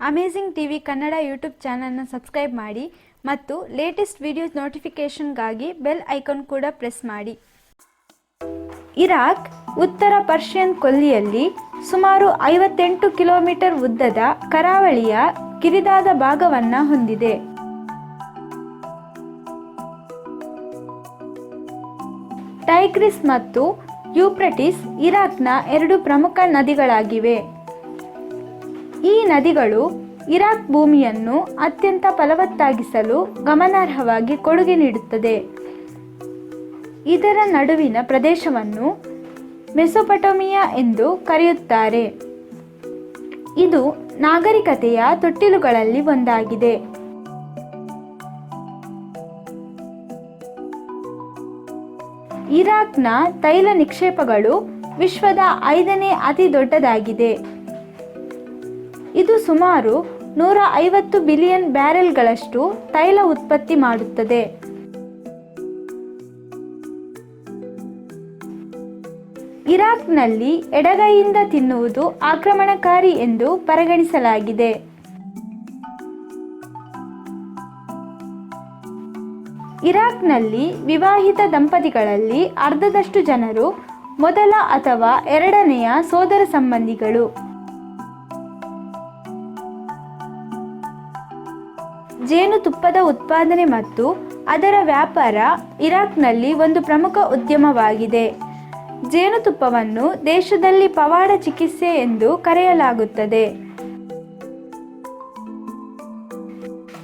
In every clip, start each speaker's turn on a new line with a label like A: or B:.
A: Amazing TV Kannada YouTube ಚಾನಲ್ನ subscribe ಮಾಡಿ ಮತ್ತು ಲೇಟೆಸ್ಟ್ ವಿಡಿಯೋಸ್ ನೋಟಿಫಿಕೇಷನ್ಗಾಗಿ ಬೆಲ್ ಐಕಾನ್ ಕೂಡ ಪ್ರೆಸ್ ಮಾಡಿ. ಇರಾಕ್ ಉತ್ತರ ಪರ್ಷಿಯನ್ ಕೊಲ್ಲಿಯಲ್ಲಿ ಸುಮಾರು 58 ಕಿಲೋಮೀಟರ್ ಉದ್ದದ ಕರಾವಳಿಯ ಕಿರಿದಾದ ಭಾಗವನ್ನು ಹೊಂದಿದೆ. ಟೈಗ್ರಿಸ್ ಮತ್ತು ಯೂಫ್ರಟಿಸ್ ಇರಾಕ್ನ 2 ಪ್ರಮುಖ ನದಿಗಳಾಗಿವೆ. ಈ ನದಿಗಳು ಇರಾಕ್ ಭೂಮಿಯನ್ನು ಅತ್ಯಂತ ಫಲವತ್ತಾಗಿಸಲು ಗಮನಾರ್ಹವಾಗಿ ಕೊಡುಗೆ ನೀಡುತ್ತದೆ. ಇದರ ನಡುವಿನ ಪ್ರದೇಶವನ್ನು ಮೆಸೊಪಟೋಮಿಯಾ ಎಂದು ಕರೆಯುತ್ತಾರೆ. ಇದು ನಾಗರಿಕತೆಯ ತೊಟ್ಟಿಲುಗಳಲ್ಲಿ ಒಂದಾಗಿದೆ. ಇರಾಕ್ನ ತೈಲ ನಿಕ್ಷೇಪಗಳು ವಿಶ್ವದ 5ನೇ ಅತಿ ದೊಡ್ಡದಾಗಿದೆ. ಇದು ಸುಮಾರು 150 ಬಿಲಿಯನ್ ಬ್ಯಾರೆಲ್ಗಳಷ್ಟು ತೈಲ ಉತ್ಪತ್ತಿ ಮಾಡುತ್ತದೆ. ಇರಾಕ್ನಲ್ಲಿ ಎಡಗೈಯಿಂದ ತಿನ್ನುವುದು ಆಕ್ರಮಣಕಾರಿ ಎಂದು ಪರಿಗಣಿಸಲಾಗಿದೆ. ಇರಾಕ್ನಲ್ಲಿ ವಿವಾಹಿತ ದಂಪತಿಗಳಲ್ಲಿ ಅರ್ಧದಷ್ಟು ಜನರು ಮೊದಲ ಅಥವಾ ಎರಡನೆಯ ಸೋದರ ಸಂಬಂಧಿಗಳು. ಜೇನುತುಪ್ಪದ ಉತ್ಪಾದನೆ ಮತ್ತು ಅದರ ವ್ಯಾಪಾರ ಇರಾಕ್ನಲ್ಲಿ ಒಂದು ಪ್ರಮುಖ ಉದ್ಯಮವಾಗಿದೆ. ಜೇನುತುಪ್ಪವನ್ನು ದೇಶದಲ್ಲಿ ಪವಾಡ ಚಿಕಿತ್ಸೆ ಎಂದು ಕರೆಯಲಾಗುತ್ತದೆ.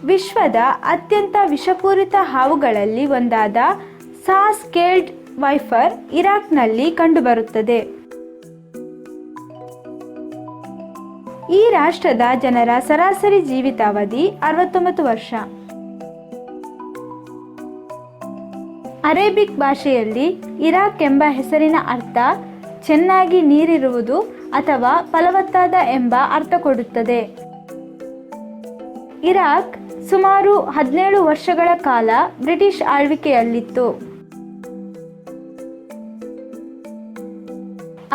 A: ವಿಶ್ವದ ಅತ್ಯಂತ ವಿಷಪೂರಿತ ಹಾವುಗಳಲ್ಲಿ ಒಂದಾದ ಸಾಸ್-ಕೇಲ್ಡ್ ವೈಪರ್ ಇರಾಕ್ನಲ್ಲಿ ಕಂಡುಬರುತ್ತದೆ. ಈ ರಾಷ್ಟ್ರದ ಜನರ ಸರಾಸರಿ ಜೀವಿತಾವಧಿ 69 ವರ್ಷ. ಅರೇಬಿಕ್ ಭಾಷೆಯಲ್ಲಿ ಇರಾಕ್ ಎಂಬ ಹೆಸರಿನ ಅರ್ಥ ಚೆನ್ನಾಗಿ ನೀರಿರುವುದು ಅಥವಾ ಫಲವತ್ತಾದ ಎಂಬ ಅರ್ಥ ಕೊಡುತ್ತದೆ. ಇರಾಕ್ ಸುಮಾರು 17 ವರ್ಷಗಳ ಕಾಲ ಬ್ರಿಟಿಷ್ ಆಳ್ವಿಕೆಯಲ್ಲಿತ್ತು.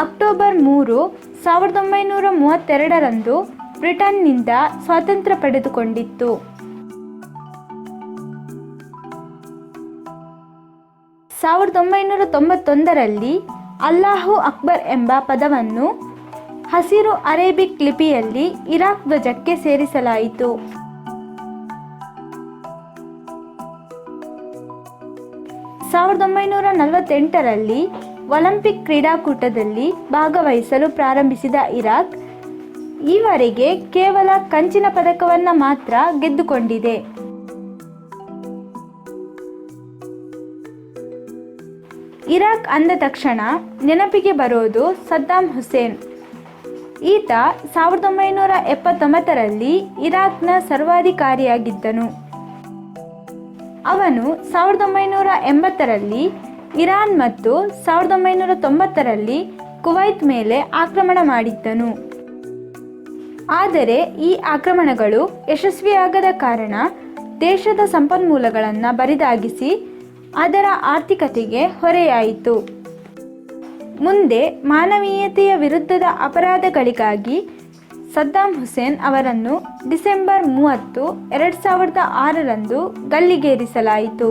A: ಅಕ್ಟೋಬರ್ 3, 1932ರಂದು ಬ್ರಿಟನ್ನಿಂದ ಸ್ವಾತಂತ್ರ್ಯ ಪಡೆದುಕೊಂಡಿತ್ತು. 1991ರಲ್ಲಿ ಅಲ್ಲಾಹು ಅಕ್ಬರ್ ಎಂಬ ಪದವನ್ನು ಹಸಿರು ಅರೇಬಿಕ್ ಲಿಪಿಯಲ್ಲಿ ಇರಾಕ್ ಧ್ವಜಕ್ಕೆ ಸೇರಿಸಲಾಯಿತು. 1948ರಲ್ಲಿ ಒಲಿಂಪಿಕ್ ಕ್ರೀಡಾಕೂಟದಲ್ಲಿ ಭಾಗವಹಿಸಲು ಪ್ರಾರಂಭಿಸಿದ ಇರಾಕ್ ಈವರೆಗೆ ಕೇವಲ ಕಂಚಿನ ಪದಕವನ್ನು ಮಾತ್ರ ಗೆದ್ದುಕೊಂಡಿದೆ. ಇರಾಕ್ ಅಂದ ತಕ್ಷಣ ನೆನಪಿಗೆ ಬರೋದು ಸದ್ದಾಂ ಹುಸೇನ್. ಈತ 1979ರಲ್ಲಿ ಇರಾಕ್ನ ಸರ್ವಾಧಿಕಾರಿಯಾಗಿದ್ದನು. ಅವನು 1980ರಲ್ಲಿ ಇರಾನ್ ಮತ್ತು 1990ರಲ್ಲಿ ಕುವೈತ್ ಮೇಲೆ ಆಕ್ರಮಣ ಮಾಡಿದ್ದನು. ಆದರೆ ಈ ಆಕ್ರಮಣಗಳು ಯಶಸ್ವಿಯಾಗದ ಕಾರಣ ದೇಶದ ಸಂಪನ್ಮೂಲಗಳನ್ನು ಬರಿದಾಗಿಸಿ ಅದರ ಆರ್ಥಿಕತೆಗೆ ಹೊರೆಯಾಯಿತು. ಮುಂದೆ ಮಾನವೀಯತೆಯ ವಿರುದ್ಧದ ಅಪರಾಧಗಳಿಗಾಗಿ ಸದ್ದಾಂ ಹುಸೇನ್ ಅವರನ್ನು ಡಿಸೆಂಬರ್ 30, 2006ರಂದು ಗಲ್ಲಿಗೇರಿಸಲಾಯಿತು.